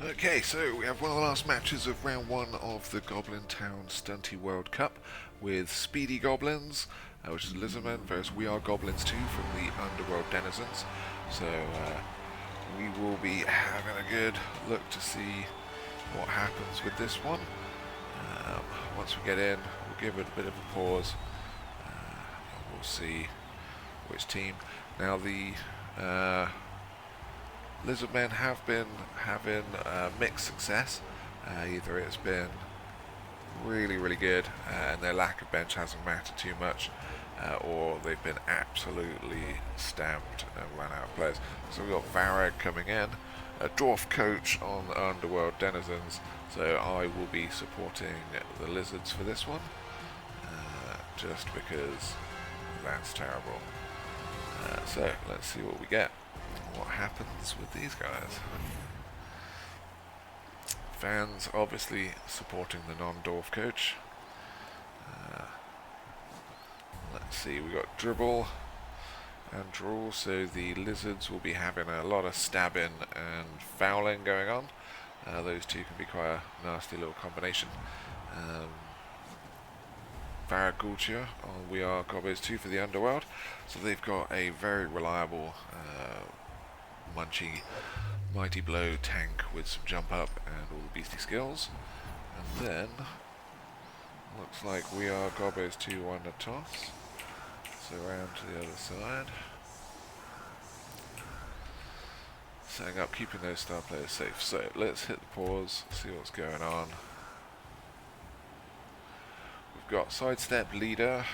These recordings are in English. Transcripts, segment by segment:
Okay, so we have one of the last matches of round one of the Goblin Town Stunty World Cup with Speedy Goblins, which is Lizardmen, versus We Are Goblins 2 from the Underworld Denizens. So we will be having a good look to see what happens with this one. Once we get in, we'll give it a bit of a pause. And we'll see which team. Now the Lizardmen have been having mixed success. Either it's been really good and their lack of bench hasn't mattered too much, or they've been absolutely stamped and run out of players. So we've got Varag coming in, a dwarf coach on the Underworld Denizens, so I will be supporting the Lizards for this one, just because that's terrible. So let's see what we get. What happens with these guys. Fans obviously supporting the non-dwarf coach. Let's see, we got dribble and draw, so the Lizards will be having a lot of stabbing and fouling going on. Those two can be quite a nasty little combination. Varagultia on We Are Gobbos 2 for the Underworld, so they've got a very reliable munchy mighty blow tank with some jump up and all the beastie skills. And then looks like We Are Gobbos 2 won the toss, so round to the other side, setting up, keeping those star players safe. So let's hit the pause, see what's going on. We've got sidestep, leader,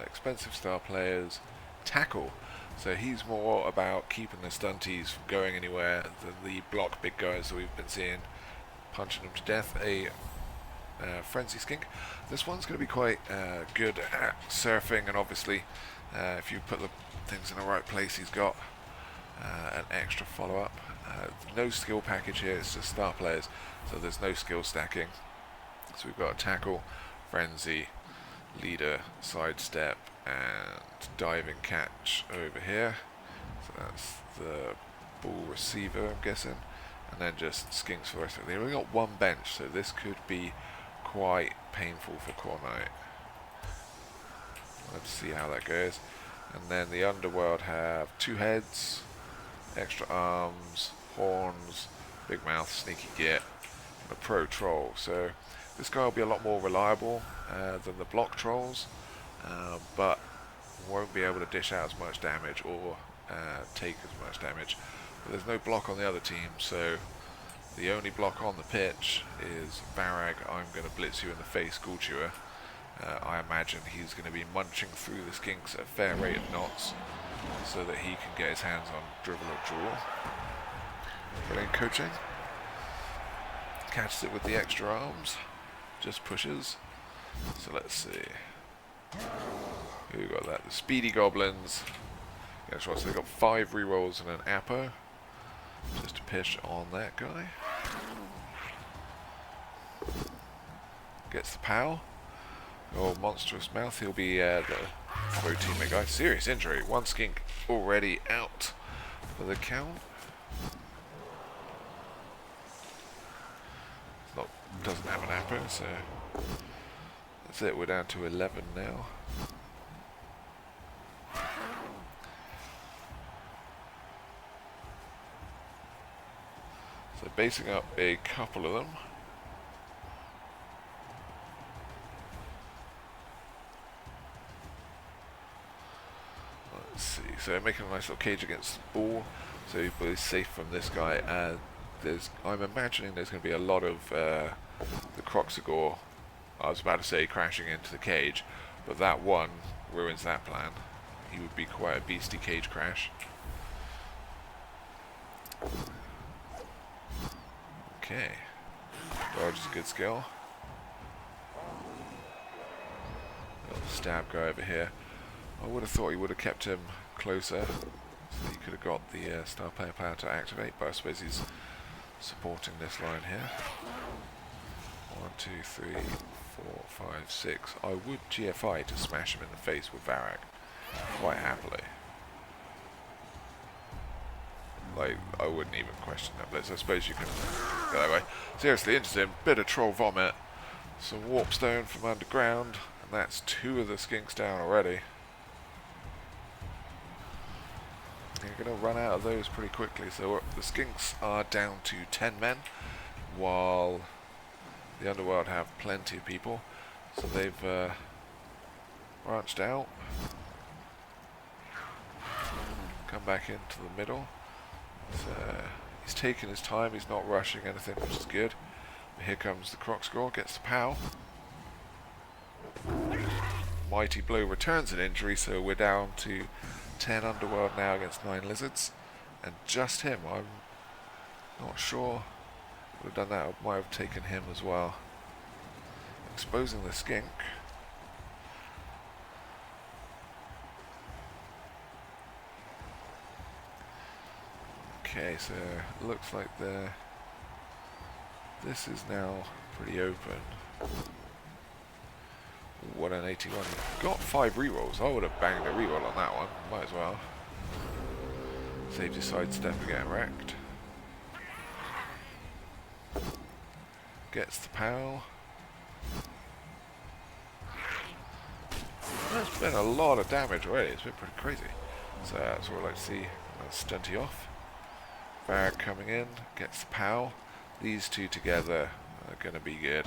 expensive star players, tackle. So he's more about keeping the stunties from going anywhere than the block big guys that we've been seeing, punching them to death. A frenzy skink. This one's going to be quite good at surfing, and obviously if you put the things in the right place, he's got an extra follow-up. No skill package here, it's just star players, so there's no skill stacking. So we've got a tackle, frenzy, leader, sidestep, and diving catch over here. So that's the ball receiver, I'm guessing, and then just Skinks for the rest of it. They've only got one bench, so this could be quite painful for Khornight. Let's see how that goes. And then the Underworld have two heads, extra arms, horns, big mouth, sneaky git, and a pro troll. So this guy will be a lot more reliable than the block trolls, but won't be able to dish out as much damage or take as much damage. But there's no block on the other team, so the only block on the pitch is Varag. I'm going to blitz you in the face, Ghoul Chewer. I imagine he's going to be munching through the Skinks at a fair rate of knots so that he can get his hands on dribble or draw. Brilliant coaching. Catches it with the extra arms. Just pushes. So let's see. Who got that? The Speedy Goblins. Guess what? So they've got 5 rerolls and an Apo. Just to pish on that guy. Gets the POW. Oh, monstrous mouth. He'll be the throw teammate guy. Serious injury. One skink already out for the count. Doesn't have an Apo, so that's it. We're down to 11 now. So basing up a couple of them. Let's see. So making a nice little cage against the ball, so you're safe from this guy. I'm imagining there's going to be a lot of the Croxagore, I was about to say crashing into the cage, but that one ruins that plan. He would be quite a beastly cage crash. Okay. Dodge is a good skill. Little stab guy over here. I would have thought he would have kept him closer so that he could have got the star player power to activate, but I suppose he's supporting this line here. 1, 2, 3, 4, 5, 6. I would GFI to smash him in the face with Varag quite happily. Like, I wouldn't even question that blitz. I suppose you can go that way. Seriously interesting. Bit of troll vomit. Some warpstone from underground. And that's 2 of the skinks down already. You're going to run out of those pretty quickly. So the skinks are down to 10 men. While the underworld have plenty of people. So they've branched out. Come back into the middle. So he's taking his time, he's not rushing anything, which is good. But here comes the croc score, gets the POW. Mighty blow returns an injury, so we're down to 10 underworld now against 9 lizards. And just him, I'm not sure. Would have done that, I might have taken him as well. Exposing the skink. Okay, so it looks like this is now pretty open. 181. Got 5 rerolls. I would have banged a reroll on that one. Might as well. Saved his sidestep and getting wrecked. Gets the POW. There's been a lot of damage already. It's been pretty crazy. So that's what I like to see. Stunty off. Varag coming in, gets the POW. These 2 together are going to be good.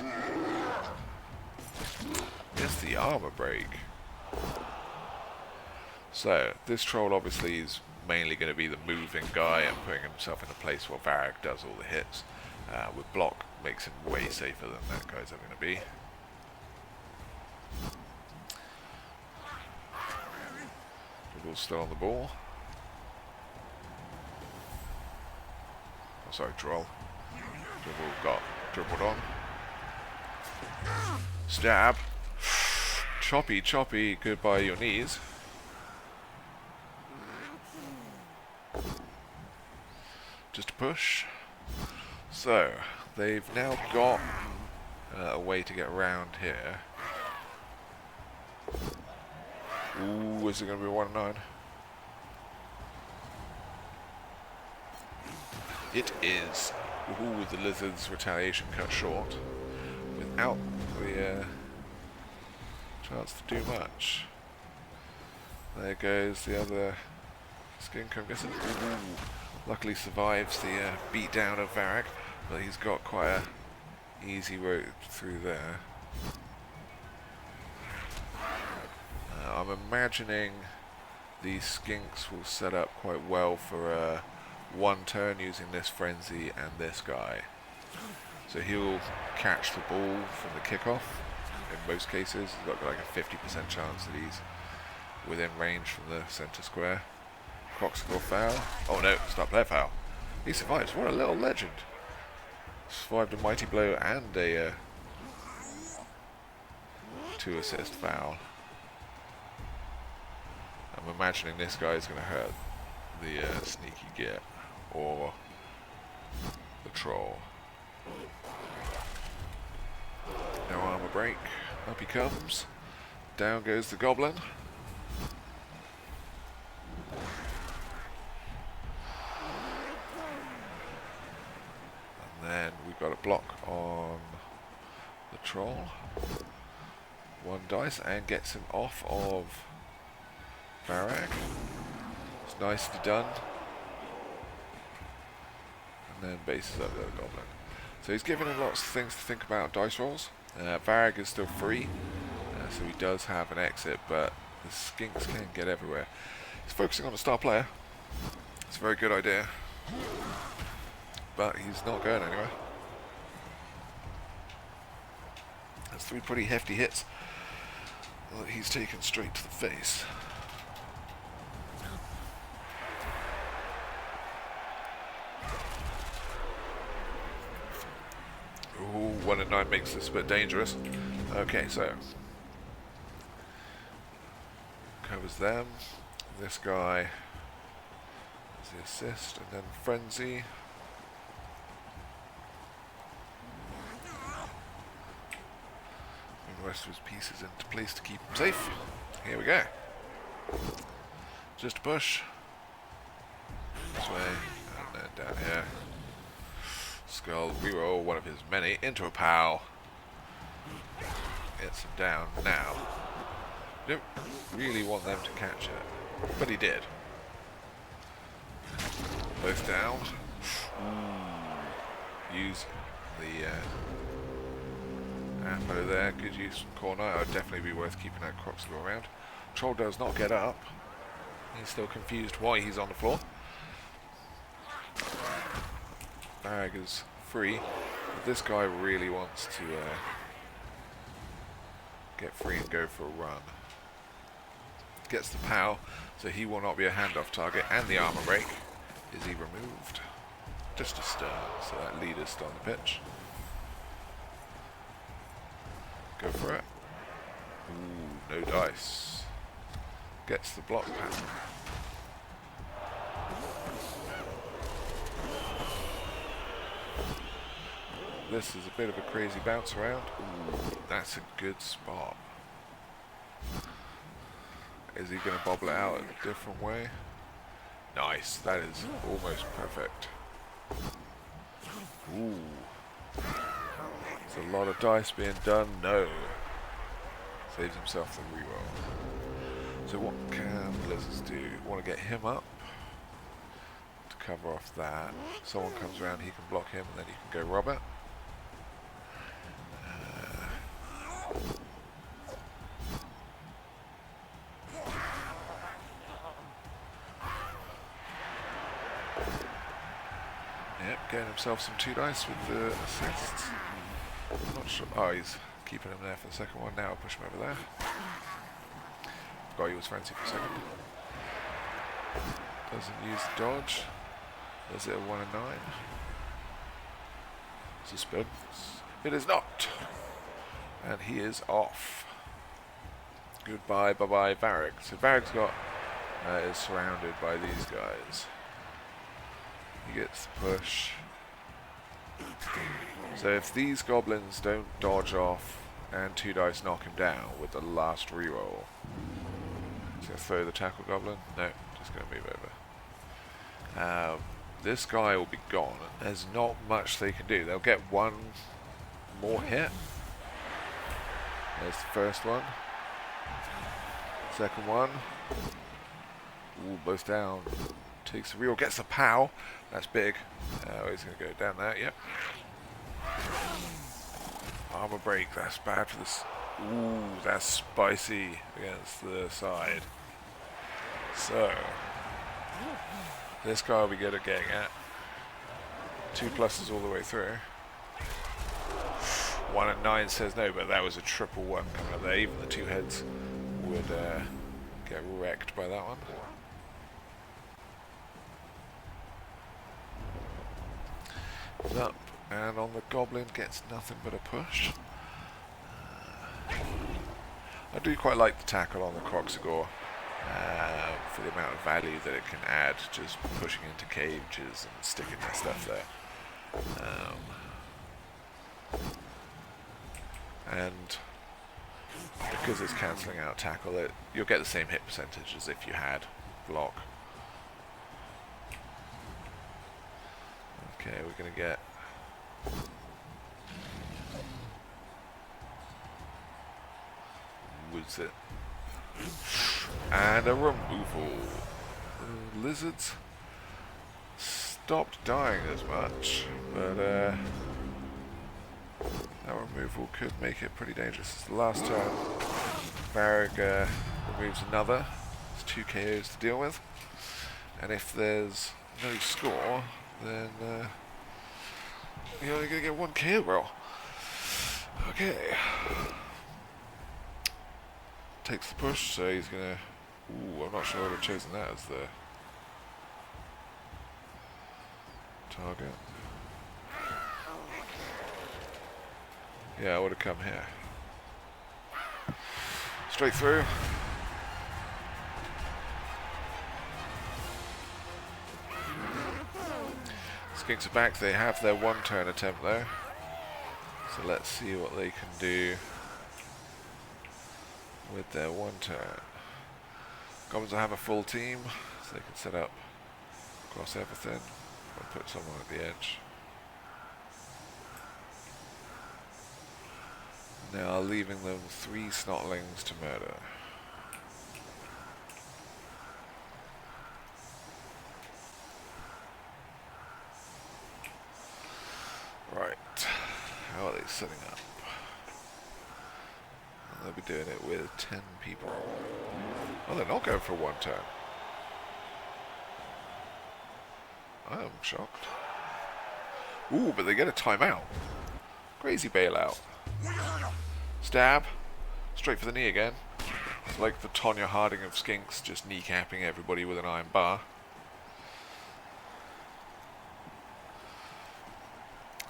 Gets the armor break. So, this troll obviously is mainly going to be the moving guy and putting himself in a place where Varag does all the hits. With block, makes him way safer than that guy's ever going to be. Dribble's still on the ball. Oh, sorry, troll. Dribble got dribbled on. Stab. Choppy, choppy, goodbye your knees. Just a push. So, they've now got a way to get around here. Ooh, is it going to be 1-9? It is. Ooh, the lizard's retaliation cut short. Without the chance to do much. There goes the other skink, I'm guessing. Ooh, luckily survives the beatdown of Varag, but he's got quite a easy road through there. I'm imagining these skinks will set up quite well for one turn using this frenzy and this guy. So he'll catch the ball from the kickoff in most cases. He's got like a 50% chance that he's within range from the center square. Croxical foul. Oh no, stop player foul. He survives. What a little legend. Survived a mighty blow and a 2-assist foul. I'm imagining this guy is going to hurt the sneaky git or the troll. No armor break. Up he comes. Down goes the goblin. And then we've got a block on the troll. 1 dice and gets him off of Varag. It's nicely done. And then bases up the other goblin. So he's given him lots of things to think about dice rolls. Varag is still free, so he does have an exit, but the skinks can get everywhere. He's focusing on a star player. It's a very good idea. But he's not going anywhere. There's 3 pretty hefty hits that he's taken straight to the face. Ooh, 1-9 makes this a bit dangerous. Okay, so covers them. This guy is the assist, and then frenzy. And the rest of his pieces into place to keep him safe. Here we go. Just a push. This way. And down here. Skull, reroll one of his many into a pal. Gets him down now. Don't really want them to catch it, but he did. Both down. Use the ammo there. Good use from Khornight. I'd definitely be worth keeping that Croxlaw around. Troll does not get up. He's still confused why he's on the floor. Bag is free. But this guy really wants to get free and go for a run. Gets the POW, so he will not be a handoff target, and the armor break is he removed. Just a stun, so that leader's still on the pitch. Go for it. Ooh, no dice. Gets the block pattern. This is a bit of a crazy bounce around. Ooh, that's a good spot. Is he going to bobble it out in a different way? Nice, that is almost perfect. Ooh. There's a lot of dice being done. No. Saves himself the reroll. So what can Blizzards do? Want to get him up to cover off that. Someone comes around, he can block him, and then he can go rob it. Yep, getting himself some 2 dice with the assists. I'm not sure. Oh, he's keeping him there for the second one. Now I'll push him over there. Forgot he was fancy for a second. Doesn't use the dodge. Does it a 1 and 9? Suspense. It is not. And he is off. Goodbye, bye-bye, Varric. So Varric's got is surrounded by these guys. He gets the push. So if these goblins don't dodge off and 2 dice knock him down with the last reroll, he's going to throw the tackle goblin. No, just going to move over. This guy will be gone. There's not much they can do. They'll get 1 more hit. There's the first one. Second one. Ooh, both down. Takes the reroll, gets the POW. That's big. He's going to go down there. Yep. Armor break. That's bad for this. Ooh, that's spicy against the side. So this guy will be good at getting at. 2 pluses all the way through. 1 and 9 says no, but that was a triple 1 coming up there. Even the 2 heads would get wrecked by that one. He's up, and on the Goblin gets nothing but a push. I do quite like the tackle on the Croxagore for the amount of value that it can add, just pushing into cages and sticking their stuff there. And because it's cancelling out tackle, you'll get the same hit percentage as if you had block. Okay, we're going to get what's it? And a removal. Lizards stopped dying as much, but that removal could make it pretty dangerous. It's the last turn. Varric removes another. There's 2 KOs to deal with, and if there's no score, then you're only going to get 1 KO roll. Okay. Takes the push, so he's going to... Ooh, I'm not sure I would have chosen that as the target. Yeah, I would have come here. Straight through. Skinks are back. They have their 1 turn attempt though. So let's see what they can do with their 1 turn. Goblins will have a full team, so they can set up across everything. I'll put someone at the edge. Now leaving them 3 snotlings to murder. Right. How are they setting up? They'll be doing it with 10 people. Oh, they're not going for 1 turn. I am shocked. Ooh, but they get a timeout. Crazy bailout. Stab. Straight for the knee again. It's like the Tonya Harding of Skinks, just kneecapping everybody with an iron bar.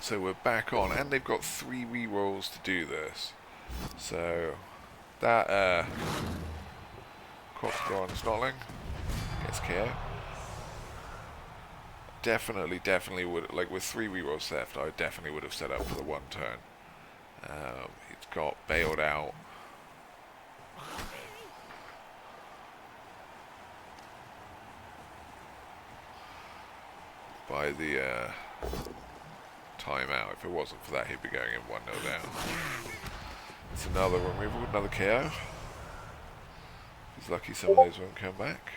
So we're back on, and they've got 3 rerolls to do this. So that Crossbow on Snotling gets KO. Definitely would, like with 3 rerolls left, I definitely would have set up for the 1 turn. He's got bailed out. By the timeout. If it wasn't for that, he'd be going in 1-0 down. It's another removal, another KO. He's lucky some of those won't come back.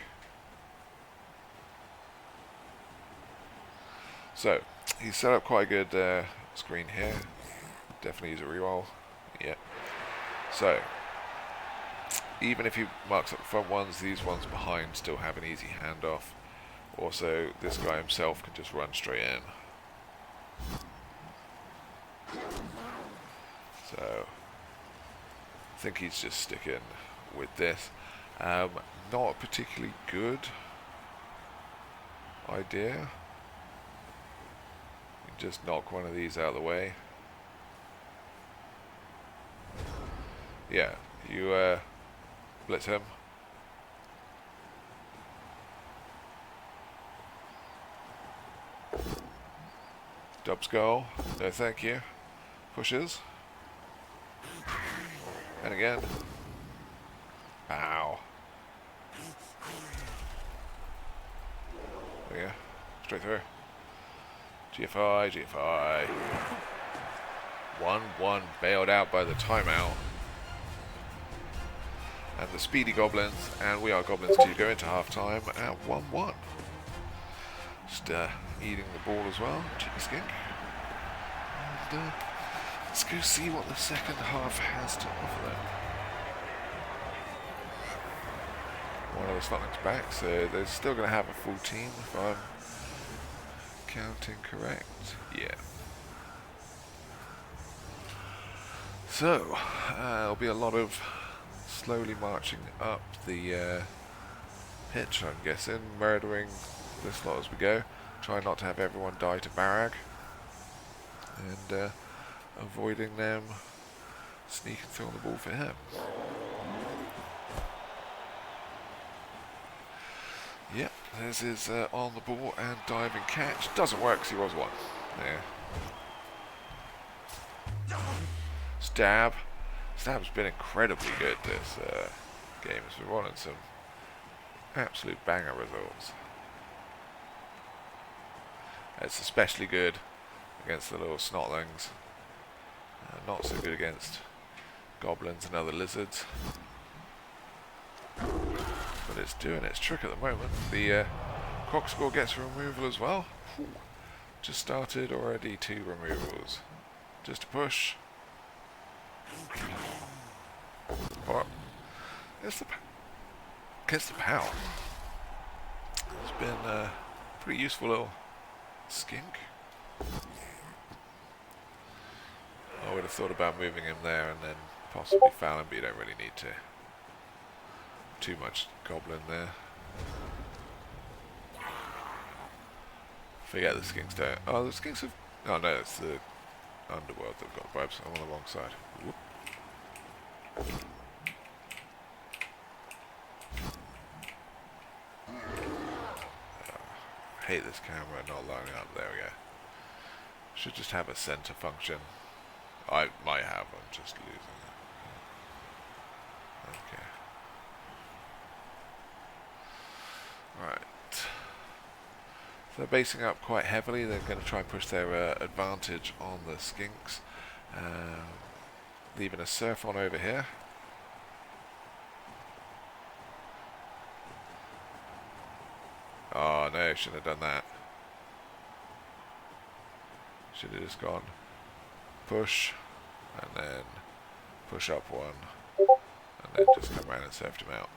So, he's set up quite a good screen here. Definitely use a reroll. Yeah. So, even if he marks up the front ones, these ones behind still have an easy handoff. Also, this guy himself can just run straight in. So, I think he's just sticking with this. Not a particularly good idea. You just knock one of these out of the way. Yeah, you blitz him. Dubs goal. No thank you. Pushes. And again. Ow. There you go. Straight through. GFI, GFI. 1-1 bailed out by the timeout. And the Speedy Goblins, and we are Goblins 2, go into half-time at 1-1. Just eating the ball as well, cheeky skink. And let's go see what the second half has to offer them. One of the Snotlings back, so they're still going to have a full team if I'm counting correct. Yeah. So, there'll be a lot of slowly marching up the pitch, I'm guessing, murdering this lot as we go. Try not to have everyone die to Barag, and avoiding them sneaking through on the ball for him. Yep, there's his on the ball and diving catch. Doesn't work because he was 1. Yeah. Stab. Stab's been incredibly good this game. It's been running some absolute banger results. It's especially good against the little Snotlings. Not so good against Goblins and other lizards. But it's doing its trick at the moment. The Croc score gets a removal as well. Just started already 2 removals. Just a push. What? Gets the power. It's been a pretty useful little skink. I would have thought about moving him there and then possibly fouling, but you don't really need to. Too much Goblin there. Forget the Skinks don't. Oh, the Skinks have. Oh no, it's the Underworld that have got vibes. I'm on the wrong side. Whoop. I hate this camera not lining up. There we go. Should just have a center function. I might have. I'm just losing it. Okay. Right. So they're basing up quite heavily. They're going to try and push their advantage on the Skinks. Leaving a surf on over here. Oh no, shouldn't have done that. Should have just gone push, and then push up one, and then just come around and surfed him out.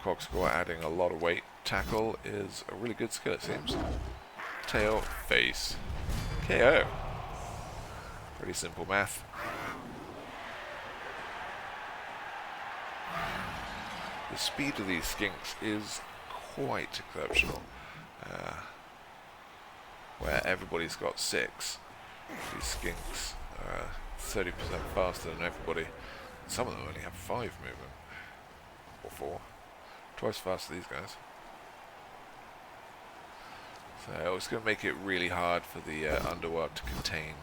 Crocscore adding a lot of weight. Tackle is a really good skill, it seems. Tail, face, KO. Pretty simple math. The speed of these Skinks is quite exceptional. Where everybody's got 6, these Skinks are 30% faster than everybody. Some of them only have 5 movement, or 4. Twice faster these guys. So it's going to make it really hard for the underworld to contain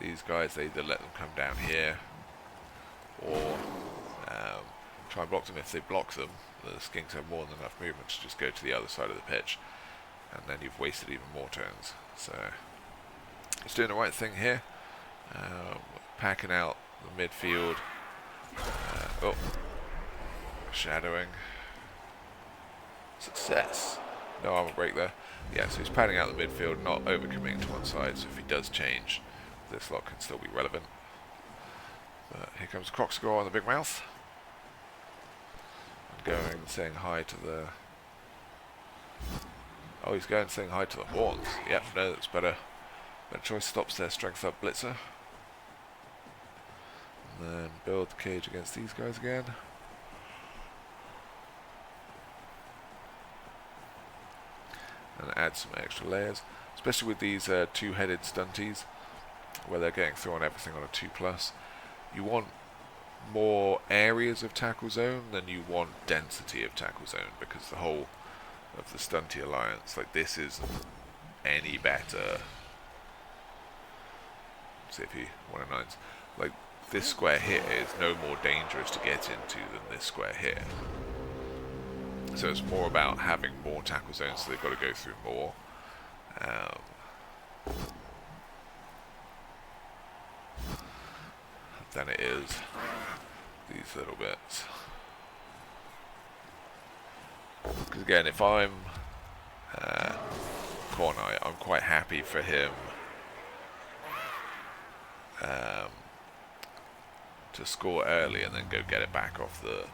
these guys. They either let them come down here, or try and block them. If they block them, the Skinks have more than enough movement to just go to the other side of the pitch, and then you've wasted even more turns. So it's doing the right thing here, packing out the midfield. Oh, shadowing. Success. No armor break there. Yeah, so he's padding out the midfield, not overcommitting to one side, so if he does change, this lot can still be relevant. But here comes Crocscore on the big mouth. And going and saying hi to the... Oh, he's going and saying hi to the horns. Yep, no, that's better. Better choice. Stops their strength up blitzer. And then build the cage against these guys again. And add some extra layers, especially with these two-headed stunties, where they're getting through on everything on a 2+. You want more areas of tackle zone than you want density of tackle zone, because the whole of the stunty alliance, like, this isn't any better. See if he 109s. Like, this square here is no more dangerous to get into than this square here. So it's more about having more tackle zones, so they've got to go through more. Than it is these little bits. Because again, if I'm Khornight, I'm quite happy for him to score early and then go get it back off the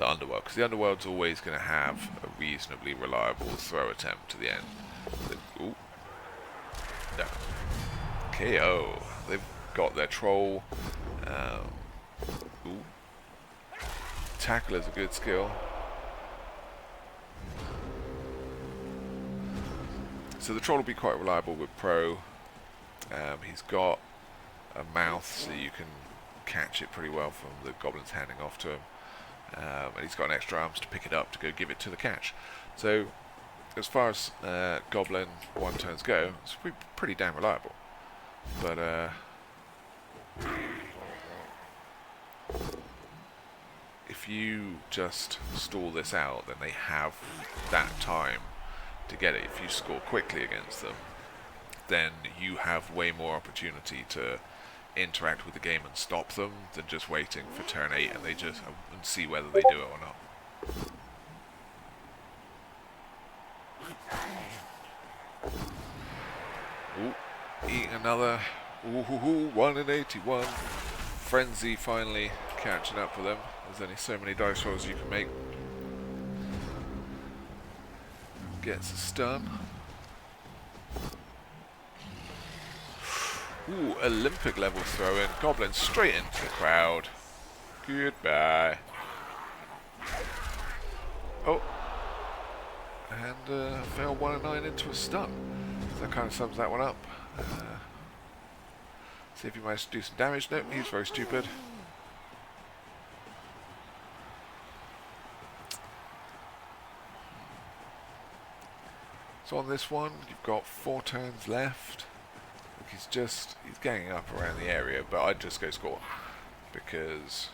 underworld, because the underworld's always going to have a reasonably reliable throw attempt to the end. Ooh. No. KO. They've got their troll. Ooh. Tackle is a good skill. So the troll will be quite reliable with pro. He's got a mouth, so you can catch it pretty well from the goblins handing off to him. And he's got an extra arms to pick it up to go give it to the catch. So as far as Goblin one turns go, it's pretty damn reliable. But if you just stall this out, then they have that time to get it. If you score quickly against them, then you have way more opportunity to interact with the game and stop them than just waiting for turn 8 and and see whether they do it or not. Ooh, eat another. Ooh, 1 in 81. Frenzy finally catching up with them. There's only so many dice rolls you can make. Gets a stun. Ooh, Olympic level throw in. Goblin straight into the crowd. Goodbye. Oh. And failed 1 and 9 into a stun. So that kind of sums that one up. See if he managed to do some damage. Nope, he's very stupid. So on this one, you've got 4 turns left. He's ganging up around the area, but I'd just go score, because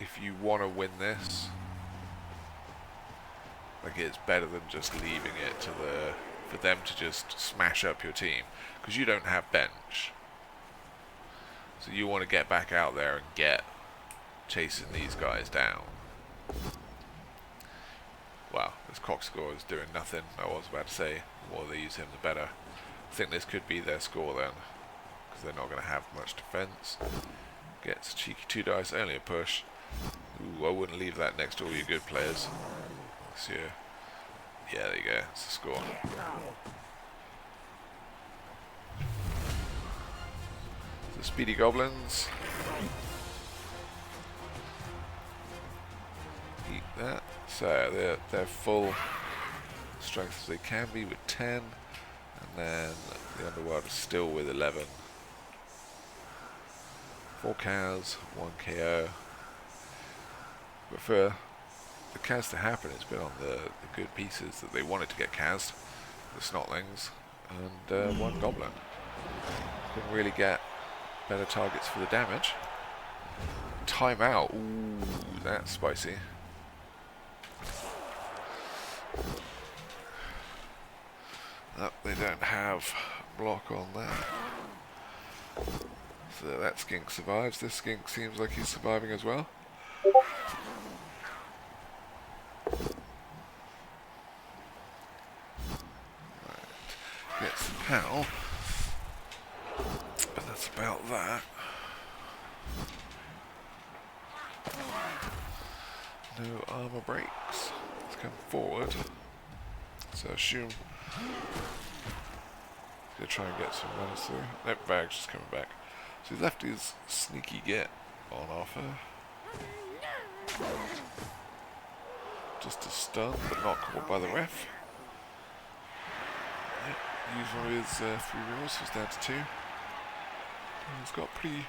if you want to win this, like, it's better than just leaving it to for them to just smash up your team, because you don't have bench. So you want to get back out there and get chasing these guys down. Wow, this Cockscore is doing nothing. I was about to say, the more they use him, the better. I think this could be their score then, because they're not going to have much defense. Gets a cheeky 2 dice, only a push. Ooh, I wouldn't leave that next to all your good players. Let's see. Yeah, there you go. That's the score. The Speedy Goblins. Eat that. So they're full strength as they can be with 10. And then the Underworld is still with 11. 4 cows, 1 KO. But for the Kaz to happen, it's been on the good pieces that they wanted to get Kaz'd, the Snotlings, and 1 Goblin. Couldn't really get better targets for the damage. Timeout. Ooh, that's spicy. Oh, they don't have block on that. So that skink survives. This skink seems like he's surviving as well. Right. Gets the pal. And that's about that. No armor breaks. Let's come forward. So I assume he's going to try and get some runners through. Nope, Bag's just coming back. So he's left his sneaky get on offer. Just a stun, but not caught by the ref. Yep, use one of his 3 rolls, so he's down to 2. He's got pretty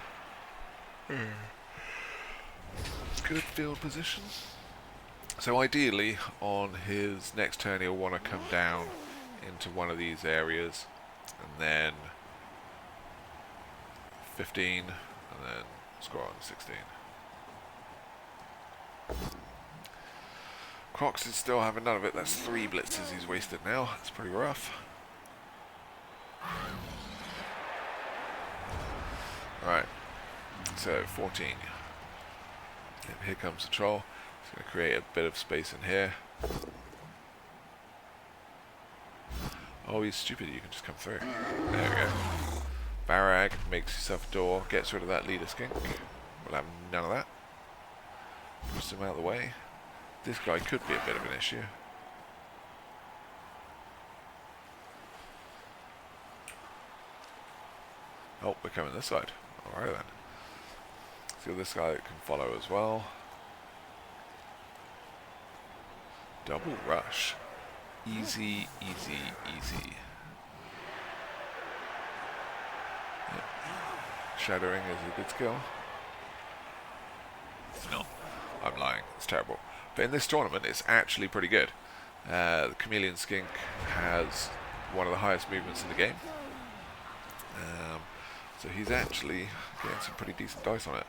good field position. So ideally, on his next turn, he'll want to come down into one of these areas, and then 15, and then score on 16. Crocs is still having none of it. That's 3 blitzes he's wasted now. That's pretty rough. Right, so 14. And here comes the troll. He's going to create a bit of space in here. Oh, he's stupid. You can just come through. There we go. Barrag makes yourself a door, gets rid of that leader skink. We'll have none of that. Push him out of the way. This guy could be a bit of an issue. Oh, we're coming this side. Alright then. See this guy that can follow as well. Double rush. Easy, easy, easy. Yep. Shadowing is a good skill. No, I'm lying. It's terrible. But in this tournament, it's actually pretty good. The Chameleon Skink has one of the highest movements in the game. So he's actually getting some pretty decent dice on it.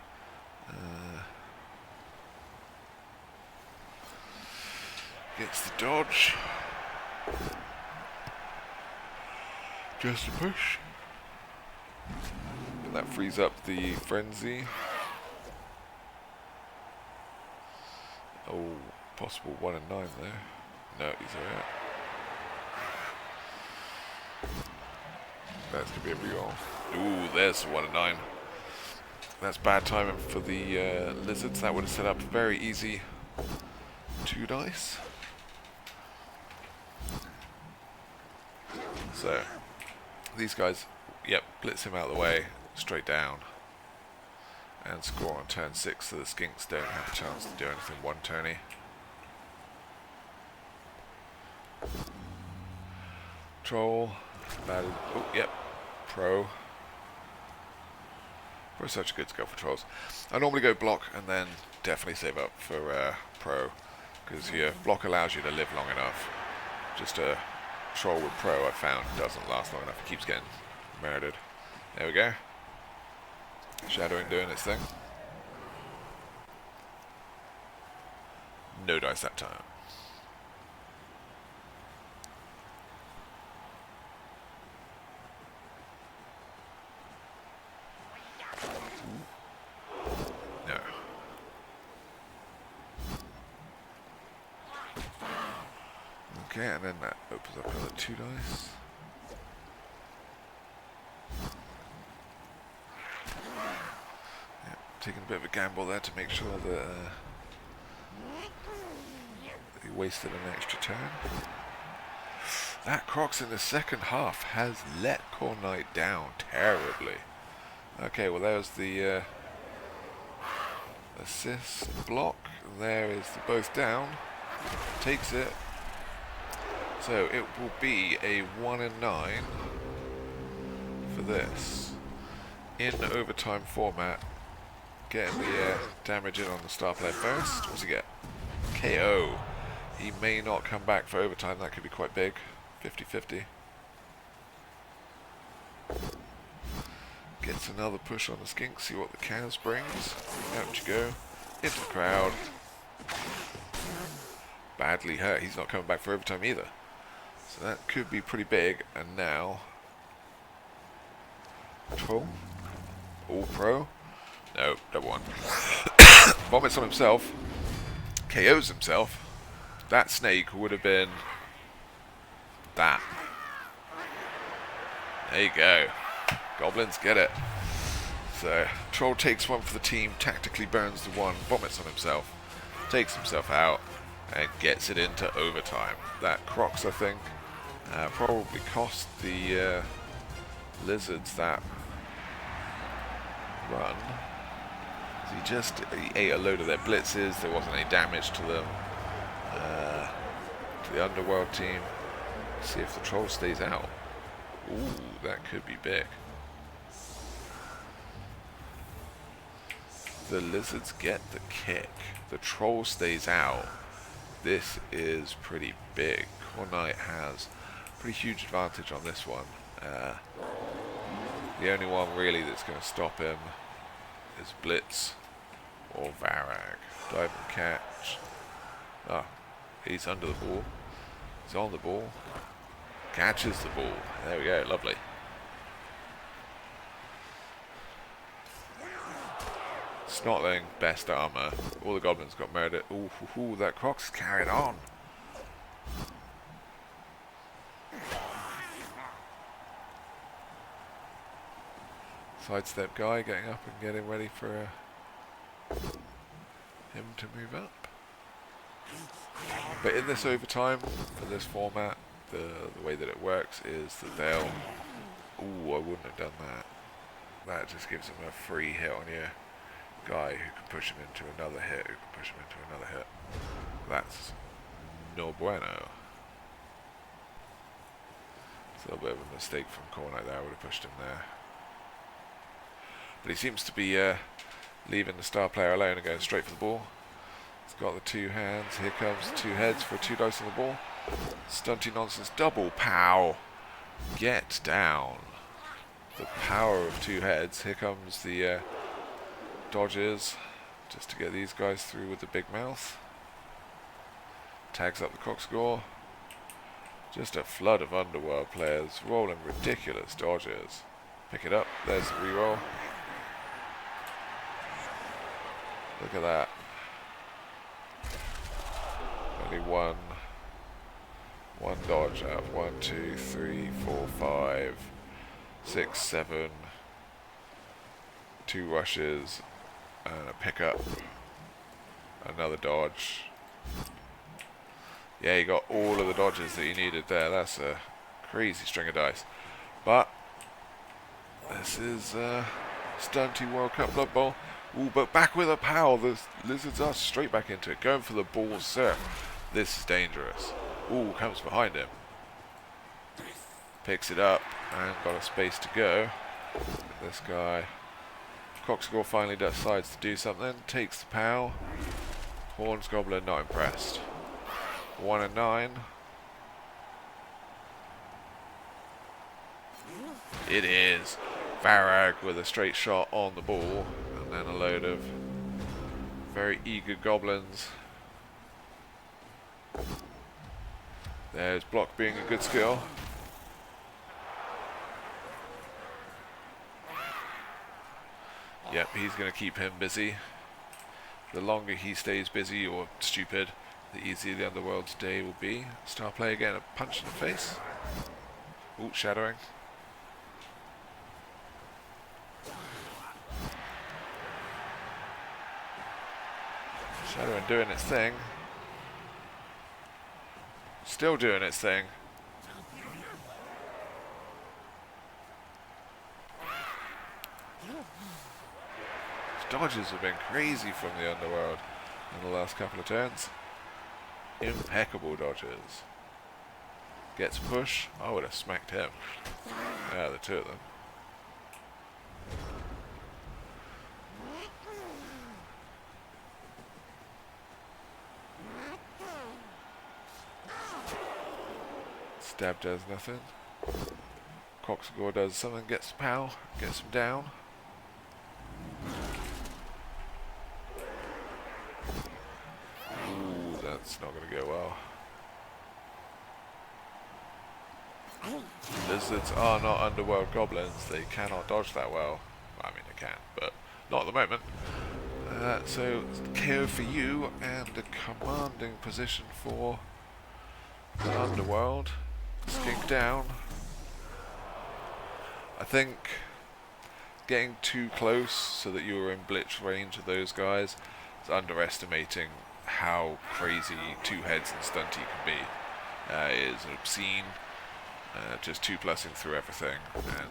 Gets the dodge. Just a push. And that frees up the frenzy. Oh, possible 1 and 9 there. No, he's alright. That's going to be a reroll. Ooh, there's 1 and 9. That's bad timing for the lizards. That would have set up very easy 2 dice. So, these guys, yep, blitz him out of the way, straight down. And score on turn 6, so the Skinks don't have a chance to do anything 1 turny. Troll, bad. Oh, yep, pro. Pro's such a good skill for trolls. I normally go block and then definitely save up for pro, because your block allows you to live long enough. Just a troll with pro, I found, doesn't last long enough. It keeps getting murdered. There we go. Shadowing doing its thing. No dice that time. No. Okay, and then that opens up another 2 dice. Yep, taking a bit of a gamble there to make sure that he wasted an extra turn. That Crocs in the second half has let Khornight down terribly. Okay, well there's the assist block. There is the both down. Takes it. So it will be a 1 and 9 for this. In overtime format, getting the damage in on the star player first. What's he get? KO. He may not come back for overtime. That could be quite big. 50-50. Gets another push on the Skinks. See what the cows brings. Out you go. Into the crowd. Badly hurt. He's not coming back for overtime either. So that could be pretty big. And now, Troll, all pro. No, double one. Vomits on himself. KOs himself. That snake would have been that. There you go. Goblins get it. So Troll takes one for the team. Tactically burns the one. Vomits on himself. Takes himself out. And gets it into overtime. That Crocs, I think, probably cost the Lizards that run. He ate a load of their blitzes. There wasn't any damage to them. To the Underworld team. See if the Troll stays out. Ooh, that could be big. The Lizards get the kick. The Troll stays out. This is pretty big. Khornight has a pretty huge advantage on this one. The only one really that's going to stop him is Blitz or Varag. Dive and catch. Oh, he's under the ball. He's on the ball. Catches the ball. There we go, lovely. Snotling, best armor. All the Goblins got murdered. Ooh, that Crocs carried on. Sidestep guy getting up and getting ready for him to move up. But in this overtime, for this format, the way that it works is that they'll... Ooh, I wouldn't have done that. That just gives them a free hit on your guy who can push him into another hit, who can push him into another hit. That's no bueno. It's a little bit of a mistake from Khornight there. I would have pushed him there. But he seems to be leaving the star player alone and going straight for the ball. He's got the 2 hands. Here comes 2 heads for 2 dice on the ball. Stunty nonsense. Double pow. Get down. The power of 2 heads. Here comes the dodges. Just to get these guys through with the big mouth. Tags up the cock score. Just a flood of Underworld players rolling ridiculous dodges. Pick it up. There's the reroll. Look at that. Only one dodge out of 1, 2, 3, 4, 5, 6, 7. 2 rushes and a pickup. Another dodge. Yeah, you got all of the dodges that you needed there. That's a crazy string of dice. But this is Stunty World Cup Blood Bowl. Ooh, but back with a pow. The Lizards are straight back into it. Going for the ball surf. This is dangerous. Ooh, comes behind him. Picks it up and got a space to go. This guy. Cockscore finally decides to do something. Takes the pow. Horns Goblin not impressed. 1 and 9. It is. Varag with a straight shot on the ball. And then a load of very eager Goblins There's block being a good skill. Yep, he's going to keep him busy. The longer he stays busy or stupid, the easier the Underworld's day will be. Star player getting a punch in the face. Ooh, shadowing. Shadowing doing its thing. Still doing its thing. Dodges have been crazy from the Underworld in the last couple of turns. Impeccable dodges. Gets push. I would have smacked him. Yeah, the two of them. Stab does nothing. Coxagore does something, gets the pow, gets him down. Ooh, that's not going to go well. Lizards are not Underworld Goblins. They cannot dodge that well. I mean, they can, but not at the moment. So, KO for you, and a commanding position for the Underworld. Skink down. I think getting too close so that you were in blitz range of those guys is underestimating how crazy two heads and Stunty can be. It is obscene. Just 2+ing through everything, and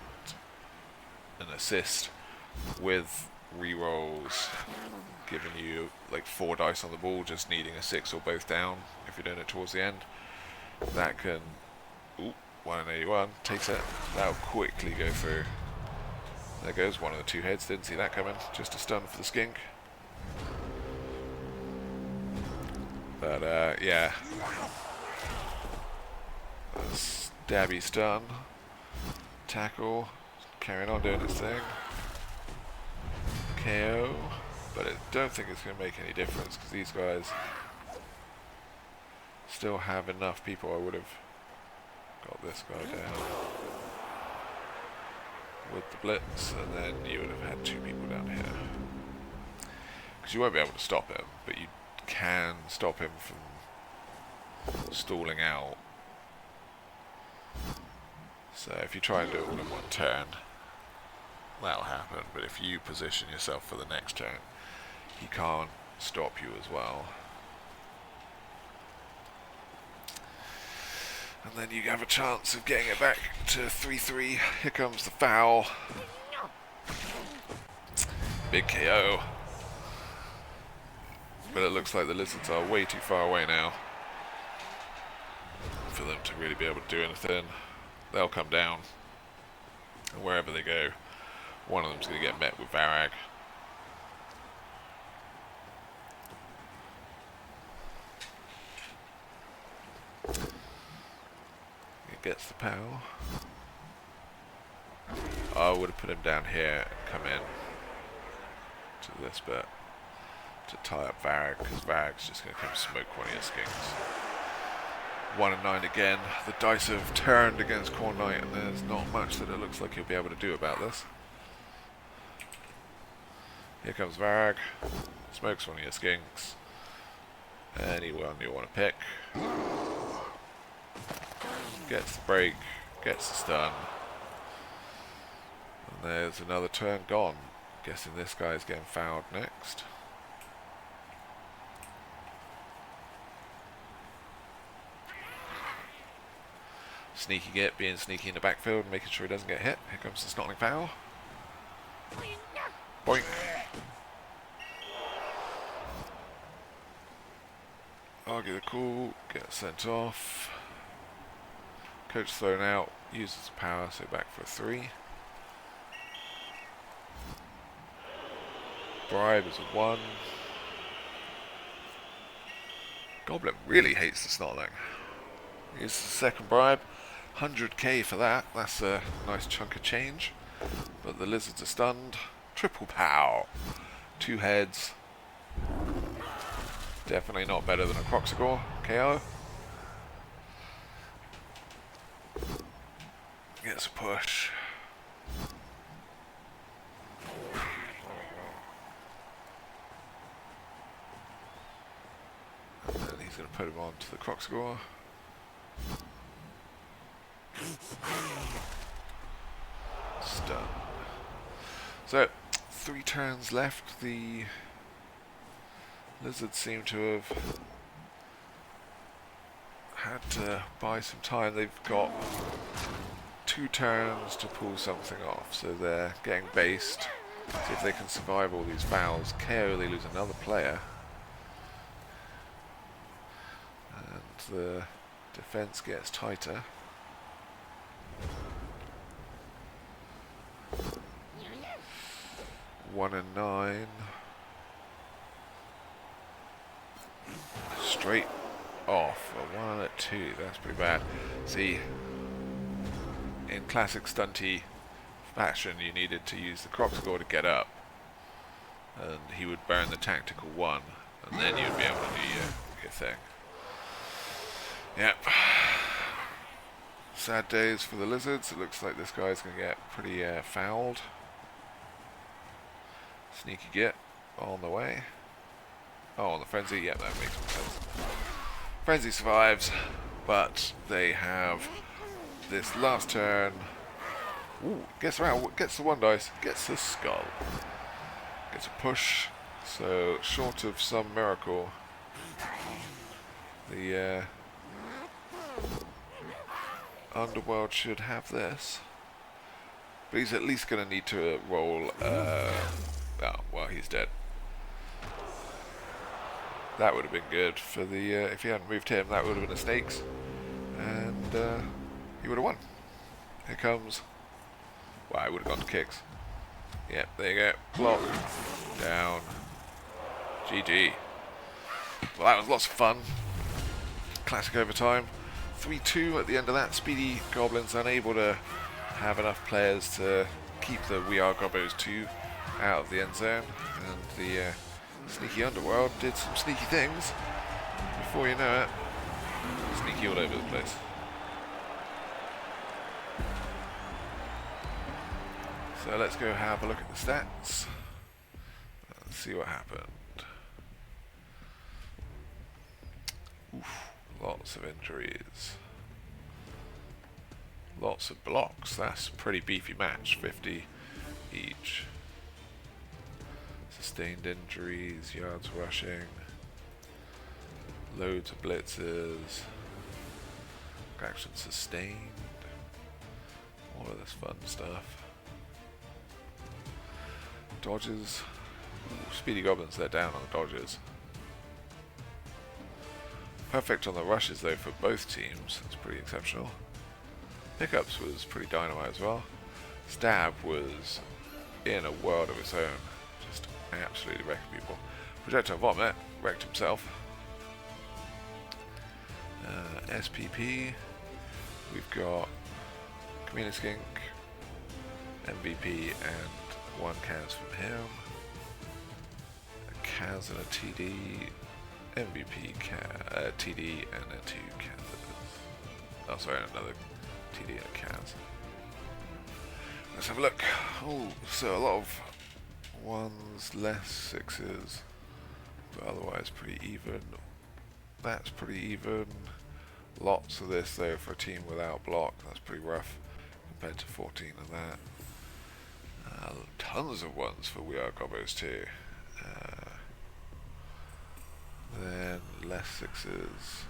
an assist with rerolls, giving you like 4 dice on the ball, just needing a 6 or both down if you're doing it towards the end. That can, ooh, 181 takes it. That'll quickly go through. There goes one of the two heads. Didn't see that coming. Just a stun for the skink. But yeah. Stabby stun. Tackle. Carrying on doing its thing. KO. But I don't think it's going to make any difference because these guys still have enough people. I would have got this guy down with the blitz, and then you would have had 2 people down here. Because you won't be able to stop him, but you can stop him from stalling out. So if you try and do it all in one turn, that'll happen. But if you position yourself for the next turn, he can't stop you as well. And then you have a chance of getting it back to 3-3. Here comes the foul. Big KO. But it looks like the lizards are way too far away now for them to really be able to do anything. They'll come down. And wherever they go, one of them's going to get met with Varag. Gets the power. I would have put him down here and come in to this bit to tie up Varag, because Varag's just going to come smoke one of your skinks. 1 and 9 again. The dice have turned against Khornight, and there's not much that it looks like he'll be able to do about this. Here comes Varag. Smokes one of your skinks. Anyone you want to pick. Gets the break, gets the stun, and there's another turn gone. Guessing this guy's getting fouled next. Sneaking it, being sneaky in the backfield, making sure he doesn't get hit. Here comes the snotling foul. Boink. Argue the call, get sent off. Coach thrown out, uses power, so back for a 3. Bribe is a 1. Goblin really hates the snotling. Here's the second bribe. 100k for that. That's a nice chunk of change. But the lizards are stunned. Triple pow. 2 heads. Definitely not better than a Croxagore. KO. Gets a push. And then he's going to put him on to the croc score. Stun. So, 3 turns left. The lizards seem to have had to buy some time. They've got 2 turns to pull something off, so they're getting based. See if they can survive all these fouls. KO, they lose another player. And the defense gets tighter. One and 9. Straight off. A 1 and 2. That's pretty bad. See, in classic Stunty fashion, you needed to use the croc score to get up, and he would burn the tactical 1, and then you'd be able to do your thing. Yep. Sad days for the lizards. It looks like this guy's going to get pretty fouled. Sneaky git on the way. Oh, on the frenzy. Yep, that makes sense. Frenzy survives, but they have this last turn. Ooh, gets around, gets the 1 dice, gets the skull. Gets a push, so short of some miracle, the Underworld should have this. But he's at least going to need to roll, oh, well, he's dead. That would have been good for the, if he hadn't moved him, that would have been a stakes. And he would have won. Here comes, well, I would have gone to kicks. Yep, there you go. Block. Down. GG. Well, that was lots of fun. Classic overtime. 3-2 at the end of that. Speedy Goblins unable to have enough players to keep the We Are Gobbos 2 out of the end zone. And the Sneaky Underworld did some sneaky things. Before you know it, sneaky all over the place. So let's go have a look at the stats and see what happened. Oof, lots of injuries. Lots of blocks. That's a pretty beefy match, 50 each. Sustained injuries, yards rushing, loads of blitzes, action sustained, all of this fun stuff. Dodges. Ooh, Speedy Goblins, they're down on the dodges. Perfect on the rushes though for both teams. That's pretty exceptional. Pickups was pretty dynamite as well. Stab was in a world of its own. Just absolutely wrecking people. Projectile Vomit wrecked himself. SPP. We've got Community Skink, MVP, and 1 Kaz from him. A Kaz and a TD. MVP, TD, and a 2 Kazs. Oh, sorry, another TD and a Kaz. Let's have a look. Oh, so a lot of 1s, less 6s, but otherwise pretty even. That's pretty even. Lots of this though for a team without block. That's pretty rough compared to 14 of that. Tons of 1s for We Are Gobbos too. Then less 6s.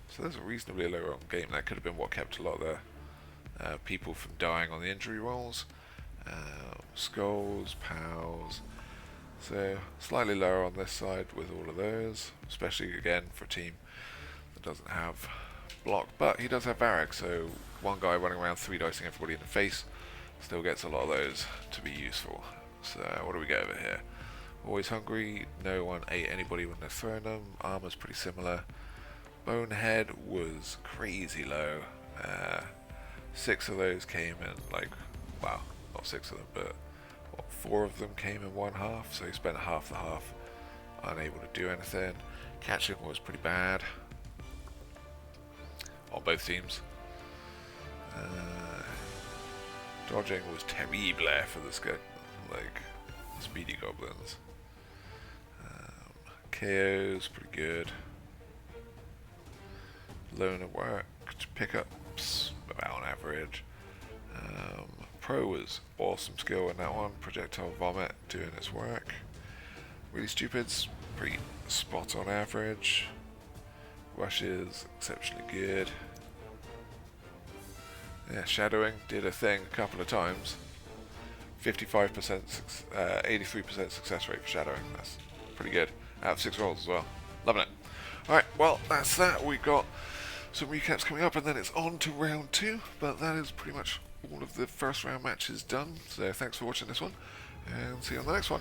So there's a reasonably low on game. That could have been what kept a lot of the people from dying on the injury rolls. Skulls, pals. So slightly lower on this side with all of those, especially again for a team that doesn't have block. But he does have Varric, so 1 guy running around 3-dicing everybody in the face still gets a lot of those to be useful. So what do we get over here? Always hungry, no one ate anybody when they're throwing them. Armor's pretty similar. Bonehead was crazy low. 6 of those came in, like, wow, not 6 of them, but what, 4 of them came in 1 half, so he spent half the half unable to do anything. Catching was pretty bad on both teams. Dodging was terrible for this guy, like Speedy Goblins. KO's pretty good. Loner worked. Pickups about on average. Pro was awesome skill in that one. Projectile Vomit doing its work. Really Stupid's pretty spot on average. Rush is exceptionally good. Yeah, Shadowing did a thing a couple of times. 55%, 83% success rate for Shadowing. That's pretty good. Out of 6 rolls as well. Loving it. Alright, well, that's that. We've got some recaps coming up, and then it's on to round 2. But that is pretty much all of the first round matches done. So thanks for watching this one, and see you on the next one.